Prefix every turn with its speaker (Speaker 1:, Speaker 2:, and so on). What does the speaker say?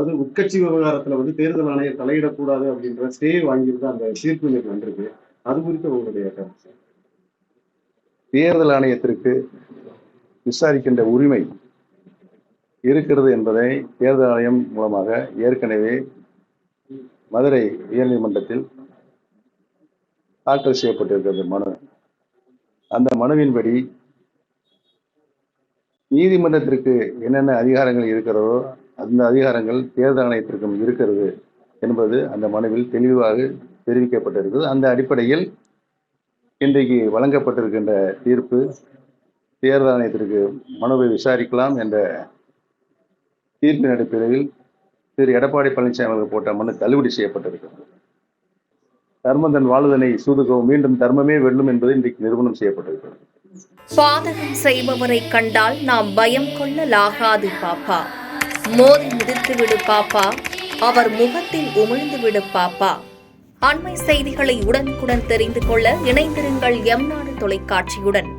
Speaker 1: அதாவது உட்கட்சி விவகாரத்துல தேர்தல் ஆணையம் தலையிடக்கூடாது அப்படின்ற ஸ்டே வாங்கியிருந்த அந்த தீர்ப்பு இன்னைக்கு வந்திருக்கு. அது குறித்து உங்களுடைய கருத்து?
Speaker 2: தேர்தல் ஆணையத்திற்கு விசாரிக்கின்ற உரிமை இருக்கிறது என்பதை தேர்தல் ஆணையம் மூலமாக ஏற்கனவே மதுரை உயர்நீதிமன்றத்தில் தாக்கல் செய்யப்பட்டிருக்கிறது மனு. அந்த மனுவின்படி நீதிமன்றத்திற்கு என்னென்ன அதிகாரங்கள் இருக்கிறதோ அந்த அதிகாரங்கள் தேர்தல் ஆணையத்திற்கும் இருக்கிறது என்பது அந்த மனுவில் தெளிவாக தெரிவிக்கப்பட்டிருக்கிறது. அந்த அடிப்படையில் இன்றைக்கு வழங்கப்பட்டிருக்கின்ற தீர்ப்பு தேர்தல் ஆணையத்திற்கு மனுவை விசாரிக்கலாம் என்ற தீர்ப்பின் அடிப்படையில் திரு எடப்பாடி பழனிசாமி அவர்கள் போட்ட மனு தள்ளுபடி செய்யப்பட்டிருக்கிறது. தர்மந்தன் வாழ்வதனை சூதுகவும் மீண்டும் தர்மமே வெல்லும் என்பது இன்றைக்கு நிரூபணம் செய்யப்பட்டிருக்கிறது.
Speaker 3: பாதகம் செய்பவரை கண்டால் நாம் பயம் கொள்ளலாகாது பாப்பா. மோதி மிதித்து விடு பாப்பா, அவர் முகத்தில் உமிழ்ந்து விடு பாப்பா. அண்மை செய்திகளை உடனுக்குடன் தெரிந்து கொள்ள இணைந்திருங்கள் எம் நாடு தொலைக்காட்சியுடன்.